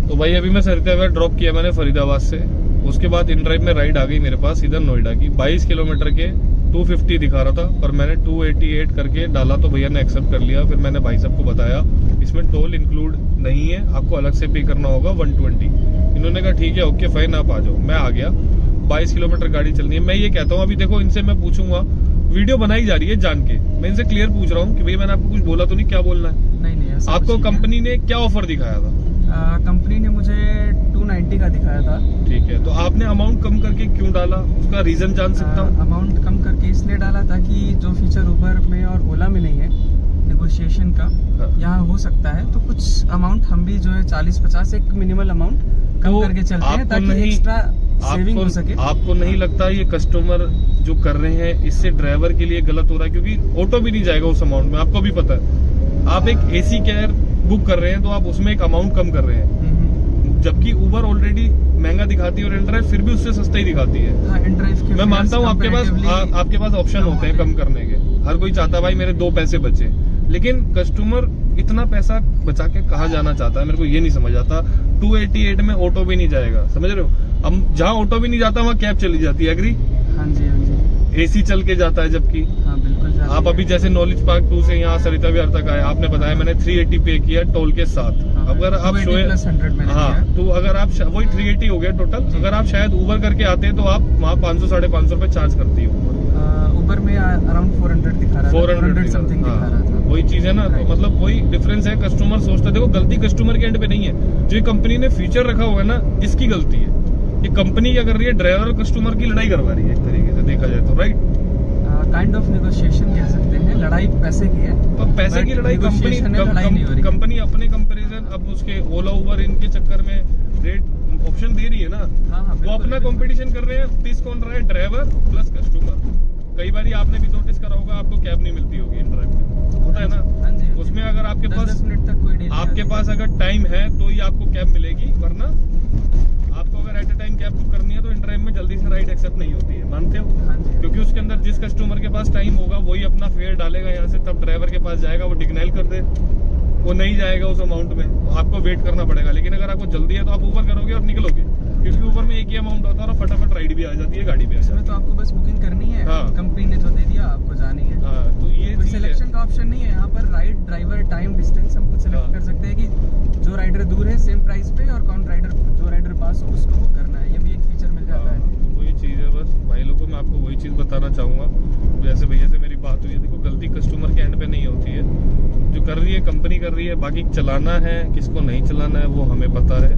तो भाई अभी मैं सरिता विहार ड्रॉप किया मैंने फरीदाबाद से। उसके बाद इन ड्राइव में राइड आ गई मेरे पास इधर नोएडा की। 22 किलोमीटर के 250 दिखा रहा था, पर मैंने 288 करके डाला तो भैया ने एक्सेप्ट कर लिया। फिर मैंने भाई साहब को बताया इसमें टोल इंक्लूड नहीं है, आपको अलग से पे करना होगा 120। इन्होंने कहा ठीक है ओके फाइन आप आ जाओ। मैं आ गया। 22 किलोमीटर गाड़ी चलनी है। मैं ये कहता हूँ अभी देखो इनसे मैं पूछूंगा, वीडियो बनाई जा रही है जान के, मैं इनसे क्लियर पूछ रहा हूँ कि भैया मैंने आपको कुछ बोला तो नहीं, क्या बोलना है? नहीं आपको कंपनी ने क्या ऑफर दिखाया था? कंपनी ने मुझे 290 का दिखाया था। ठीक है, तो आपने अमाउंट कम करके क्यों डाला, उसका रीजन जान सकता हूँ? अमाउंट कम करके इसलिए डाला था कि जो फीचर उबर में और ओला में नहीं है नेगोशिएशन का, यहाँ हो सकता है। तो कुछ अमाउंट हम भी जो है 40-50 एक मिनिमल अमाउंट कम करके चलते हैं ताकि एक्स्ट्रा सेविंग हो सके। आपको नहीं लगता ये कस्टमर जो कर रहे हैं इससे ड्राइवर के लिए गलत हो रहा है? क्योंकि ऑटो भी नहीं जाएगा उस अमाउंट में, आपको भी पता है। आप एक एसी कैब बुक कर रहे हैं तो आप उसमें एक अमाउंट कम कर रहे हैं, जबकि उबर ऑलरेडी महंगा दिखाती है और इनड्राइव फिर भी उससे सस्ता ही दिखाती है। हाँ, इनड्राइव के मैं मानता हूँ आपके पास ऑप्शन होते हैं कम करने के, हर कोई चाहता है भाई मेरे 2 पैसे बचे, लेकिन कस्टमर इतना पैसा बचा के कहाँ जाना चाहता है, मेरे को ये नहीं समझ आता। 288 में ऑटो भी नहीं जाएगा, समझ रहे हो? अब जहाँ ऑटो भी नहीं जाता वहाँ कैब चली जाती है, एग्री? हाँ जी, हाँ जी। एसी चल के जाता है, जबकि हाँ बिल्कुल। आप अभी जैसे नॉलेज पार्क 2 से यहाँ सरिता विहार तक आए, आपने बताया मैंने 380 पे किया टोल के साथ। अगर आप तो अगर आप वही 380 हो गया टोटल। अगर आप शायद उबर करके आते तो आप वहाँ 500-550 रुपए चार्ज करती हो। उबर में अराउंड 400 दिखा रहा था, 400 समथिंग दिखा रहा था। वही चीज है ना, तो मतलब वही डिफरेंस है। कस्टमर सोचता है, देखो गलती कस्टमर के एंड पे नहीं है, जो कंपनी ने फीचर रखा हुआ है ना इसकी गलती है। ये कंपनी क्या कर रही है, ड्राइवर और कस्टमर की लड़ाई करवा रही है एक तरीके से देखा जाए तो, राइट? काइंड ऑफ नेगोशिएशन कह सकते हैं। लड़ाई पैसे की है, पर पैसे की लड़ाई कंपनी अपने कंपैरिजन अब उसके ओला उबर इनके चक्कर में रेट ऑप्शन दे रही है ना। वो अपना कंपटीशन कर रहे हैं, पीस कौन रहा है? Driver plus customer. कई बार आपने भी नोटिस करा होगा आपको कैब नहीं मिलती होगी इन ड्राइव में, होता है ना? उसमें अगर आपके पास 10 मिनट तक कोई आपके पास अगर टाइम है तो ही आपको कैब मिलेगी, वरना आपको अगर at a time cab book करनी है तो इन ड्राइव में जल्दी से राइड एक्सेप्ट नहीं होती है, मानते हो? क्योंकि उसके अंदर जिस कस्टमर के पास टाइम होगा वही अपना फेयर डालेगा यहाँ से, तब ड्राइवर के पास जाएगा, वो डिक्लाइन कर दे वो नहीं जाएगा उस अमाउंट में, तो आपको वेट करना पड़ेगा। लेकिन अगर आपको जल्दी है तो आप ऊबर करोगे और निकलोगे, क्योंकि ऊबर में एक ही अमाउंट होता है और फटाफट राइड भी आ जाती है, गाड़ी भी आ जाती है। तो आपको बस बुकिंग करनी है। हाँ। कंपनी ने जो दे दिया आपको जानी है। हाँ, तो ये सिलेक्शन का ऑप्शन नहीं है यहाँ पर। राइड, ड्राइवर, टाइम, डिस्टेंस हम कुछ सिलेक्ट कर सकते हैं कि जो राइडर दूर है सेम प्राइस पे, और कौन राइडर जो राइडर पास हो उसको बुक करना है, ये भी एक फीचर मिल जाता है। तो वही चीज़ है बस भाई लोगों, मैं आपको वही चीज़ बताना चाहूँगा। जैसे भैया से मेरी बात हुई है, देखो गलती कस्टमर के एंड पे नहीं होती है, जो कर रही है कंपनी कर रही है। बाकी चलाना है किसको नहीं चलाना है वो हमें पता है,